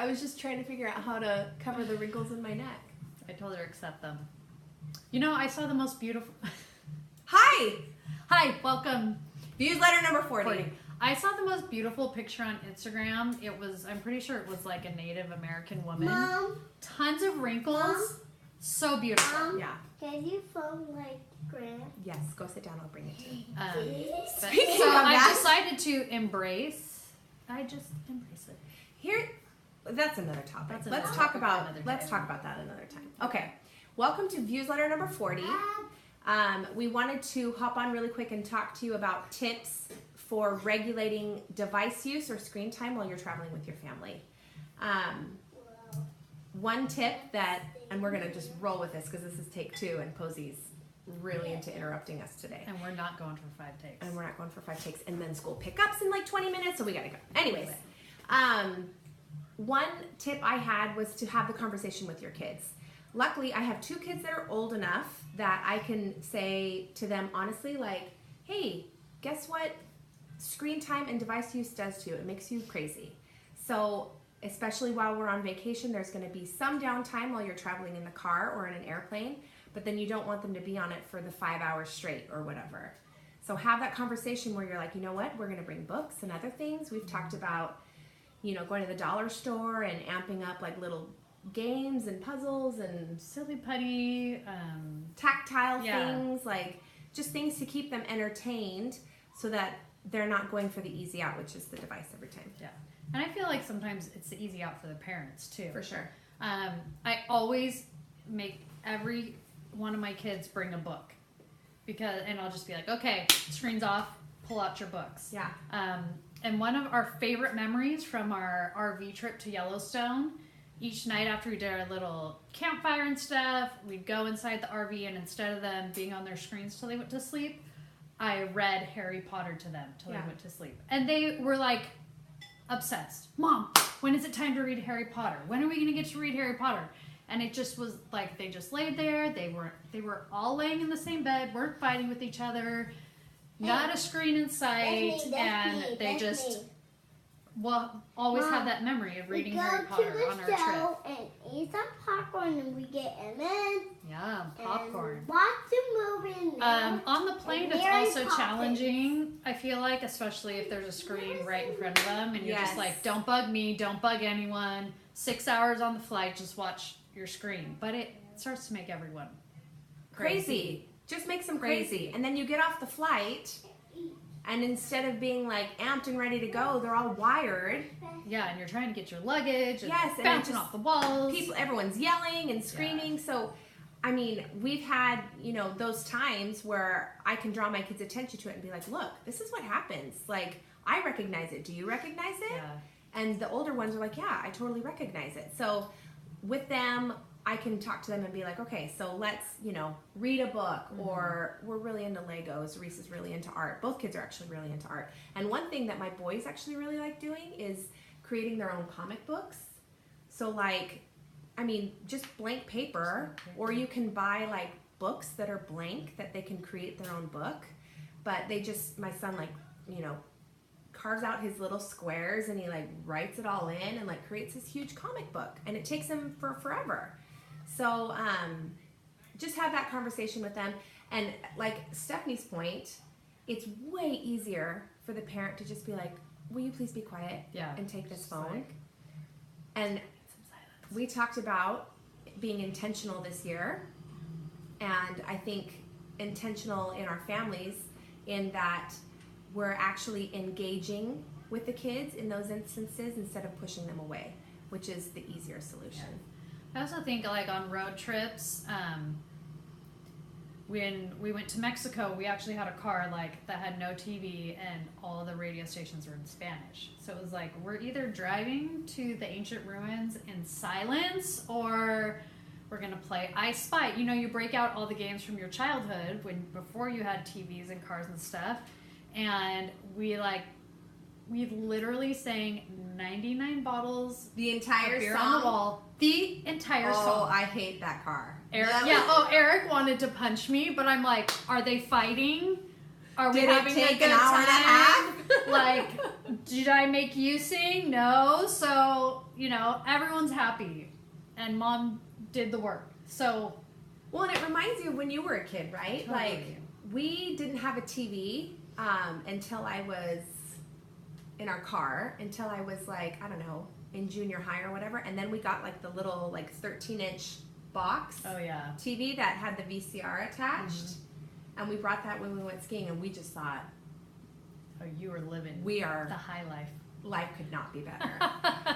I was just trying to figure out how to cover the wrinkles in my neck. I told her to accept them. You know, I saw the most beautiful... Hi! Hi, welcome. Viewsletter number 40. I saw the most beautiful picture on Instagram. It was, I'm pretty sure it was like a Native American woman. Mom. Tons of wrinkles. Mom. So beautiful. Mom. Yeah. Can you phone like Graham? Yes, go sit down. I'll bring it to you. But, Speaking so of I that- decided to embrace. I just embrace it. Here, that's another topic. That's another let's talk topic about for another let's day. talk about that another time. Okay, welcome to Viewsletter number 40. We wanted to hop on really quick and talk to you about tips for regulating device use or screen time while you're traveling with your family. One tip that, and we're gonna just roll with this because this is take 2, and Posey's really into interrupting us today. And we're not going for 5 takes. And we're not going for 5 takes, and then school pickups in like 20 minutes, so we gotta go. Anyways, one tip I had was to have the conversation with your kids. Luckily, I have 2 kids that are old enough that I can say to them honestly, like, hey, guess what screen time and device use does to you? It makes you crazy. So, especially while we're on vacation, there's gonna be some downtime while you're traveling in the car or in an airplane, but then you don't want them to be on it for the 5 hours straight or whatever. So have that conversation where you're like, you know what, we're gonna bring books and other things. We've talked about, you know, going to the dollar store and amping up like little games and puzzles and Silly putty. tactile Yeah. things, like just things to keep them entertained so that they're not going for the easy out, which is the device every time. Yeah. And I feel like sometimes it's the easy out for the parents too. For sure. I always make every one of my kids bring a book and I'll just be like, okay, screen's off, pull out your books. Yeah. And one of our favorite memories from our RV trip to Yellowstone, each night after we did our little campfire and stuff, we'd go inside the RV, and instead of them being on their screens till they went to sleep, I read Harry Potter to them till they went to sleep. And they were like obsessed. Mom, when is it time to read Harry Potter? When are we going to get to read Harry Potter? And it just was like they just laid there. They were all laying in the same bed, weren't fighting with each other, not a screen in sight, and they just always Mom, have that memory of reading we go Harry Potter to the on our trip. show and eat some popcorn, and we get M&M's. Yeah, popcorn. And watch the movie. And On the plane, it's Mary also Poppins. challenging, I feel like, especially if there's a screen right in front of them, and you're just Yes. like, don't bug me, don't bug anyone. 6 hours on the flight, just watch your screen. But it starts to make everyone Crazy. Just makes them crazy. And then you get off the flight, and instead of being like amped and ready to go, they're all wired. Yeah, and you're trying to get your luggage and Yes, and bouncing it just- off the walls. Everyone's yelling and screaming. So, I mean, we've had, you know, those times where I can draw my kids' attention to it and be like, look, this is what happens. Like, I recognize it. Do you recognize it? Yeah. And the older ones are like, yeah, I totally recognize it. So with them, I can talk to them and be like, okay, so let's, you know, read a book, or we're really into Legos. Reese is really into art. Both kids are actually really into art. And one thing that my boys actually really like doing is creating their own comic books. So like, I mean, just blank paper, or you can buy like books that are blank that they can create their own book. But my son, like, you know, carves out his little squares and he like writes it all in and like creates this huge comic book, and it takes him forever. So just have that conversation with them. And like Stephanie's point, it's way easier for the parent to just be like, will you please be quiet and take this phone? Like, and we talked about being intentional this year, and I think intentional in our families in that we're actually engaging with the kids in those instances instead of pushing them away, which is the easier solution. I also think, like, on road trips, when we went to Mexico, we actually had a car like that had no TV, and all the radio stations were in Spanish. So it was like, we're either driving to the ancient ruins in silence, or we're gonna play I Spy. You know, you break out all the games from your childhood before you had TVs and cars and stuff, and we literally sang 99 bottles The entire of beer song? on the wall. The entire song. Oh, I hate that car. Eric wanted to punch me, but I'm like, are they fighting? Are we Did it having take a good an hour and a time? half? Like, Did I make you sing? No. So, everyone's happy. And Mom did the work. So. Well, and it reminds you of when you were a kid, right? Totally. Like, we didn't have a TV until I was in our car, until I was like, I don't know, in junior high or whatever. And then we got like the little like 13-inch box Oh, yeah. TV that had the VCR attached. And we brought that when we went skiing, and we just thought, Oh, you were living we are, the high life. life could not be better.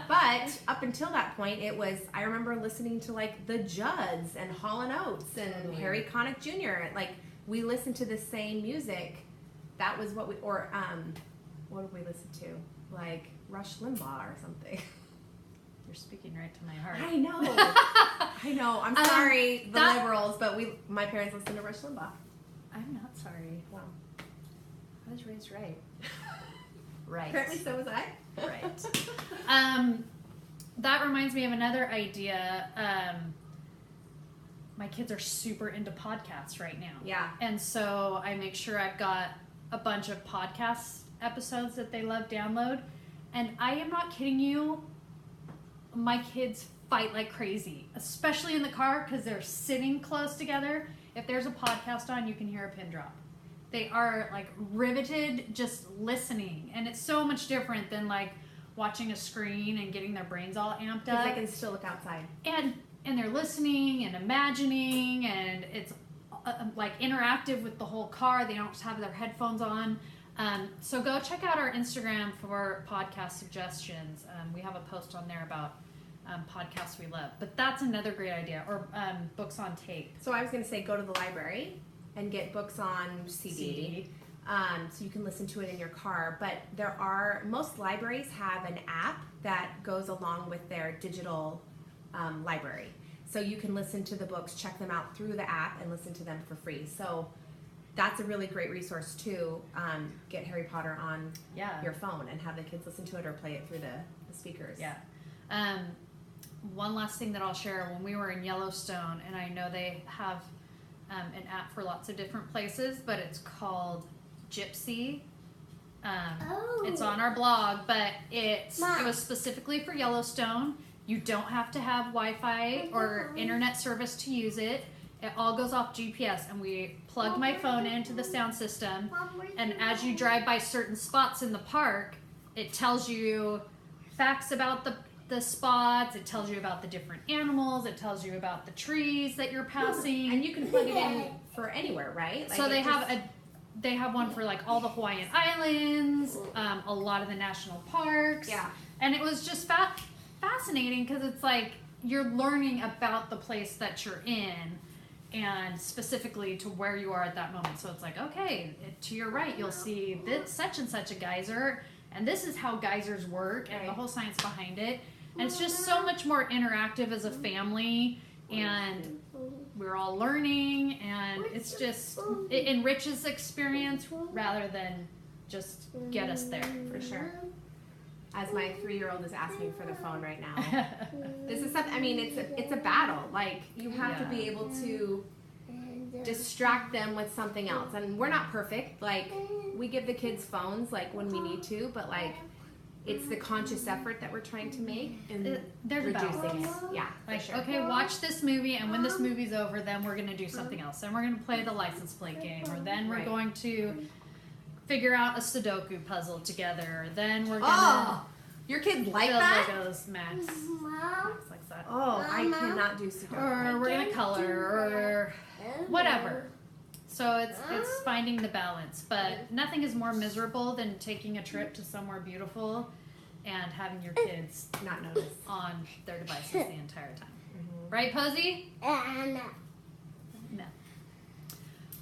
But up until that point, it was, I remember listening to like the Judds and Hall & Oates and Totally. Harry Connick Jr. Like, we listened to the same music. That was what we, or what did we listen to? Like Rush Limbaugh or something. You're speaking right to my heart. I know. I know. I'm sorry, the liberals, but my parents listened to Rush Limbaugh. I'm not sorry. Wow. I was raised right. Right. Apparently so was I. Right. That reminds me of another idea. My kids are super into podcasts right now. Yeah. And so I make sure I've got a bunch of podcast episodes that they love download. And I am not kidding you. My kids fight like crazy, especially in the car because they're sitting close together. If there's a podcast on, you can hear a pin drop. They are like riveted just listening. And it's so much different than like watching a screen and getting their brains all amped Because up. they can still look outside. And they're listening and imagining, and it's like interactive with the whole car. They don't just have their headphones on. So go check out our Instagram for podcast suggestions. We have a post on there about podcasts we love. But that's another great idea. Or books on tape. So I was going to say go to the library and get books on CD. So you can listen to it in your car. But most libraries have an app that goes along with their digital library. So you can listen to the books, check them out through the app, and listen to them for free. So that's a really great resource too. Get Harry Potter on your phone and have the kids listen to it or play it through the speakers. Yeah. One last thing that I'll share. When we were in Yellowstone, and I know they have an app for lots of different places, but it's called Gypsy. It's on our blog, but it was specifically for Yellowstone. You don't have to have Wi-Fi or internet service to use it. It all goes off GPS, and we plugged my phone into the sound system, and as you drive by certain spots in the park, it tells you facts about the spots, it tells you about the different animals, it tells you about the trees that you're passing. And you can plug it in for anywhere, right? So they have one for like all the Hawaiian Islands, a lot of the national parks. Yeah. And it was just fascinating because it's like you're learning about the place that you're in and specifically to where you are at that moment. So it's like, okay, to your right, you'll see this such and such a geyser, and this is how geysers work and the whole science behind it. And it's just so much more interactive as a family, and we're all learning, and it's just, it enriches the experience rather than just get us there. For sure. As my 3-year-old is asking for the phone right now. This is something, I mean, it's a battle. Like, you have to be able to distract them with something else. And we're not perfect. Like, we give the kids phones, like, when we need to, but, like, it's the conscious effort that we're trying to make and There's a reducing balance. it. Yeah, Like, for sure. okay, watch this movie, and when this movie's over, then we're going to do something else. Then we're going to play the license plate game, or then we're Right. going to figure out a Sudoku puzzle together. Then we're going to Oh, your kids like build that? Legos. Max likes that. Oh, I cannot do Sudoku. Or we're going to color, or whatever. So it's finding the balance. But nothing is more miserable than taking a trip to somewhere beautiful and having your kids Not notice. on their devices the entire time. Right, Posey? No.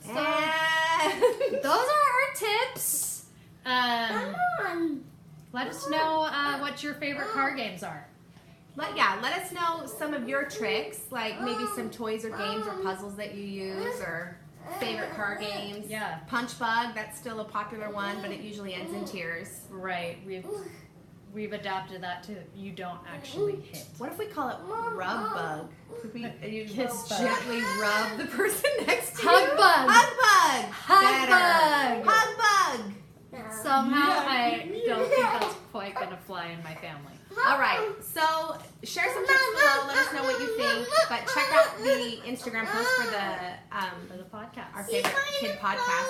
So those are our tips. Let us know what your favorite car games are. Let us know some of your tricks, like maybe some toys or games or puzzles that you use, or favorite car games. Yeah. Punch Bug, that's still a popular one, but it usually ends in tears. Right. We've adapted that to you don't actually hit. What if we call it Rub Bug? Could we you Kiss bug. gently rub the person next to Hug you? bug. Hug Bug! Hug Better. bug. Hug Bug! Somehow I don't think that's fly in my family. All right, so share some tips below. Let us know what you think. But check out the Instagram post for For the podcast. our favorite kid podcast.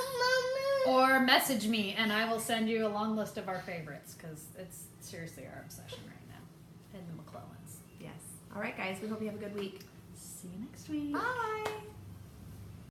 Or message me and I will send you a long list of our favorites because it's seriously our obsession right now. And the McClellans. Yes. All right, guys. We hope you have a good week. See you next week. Bye.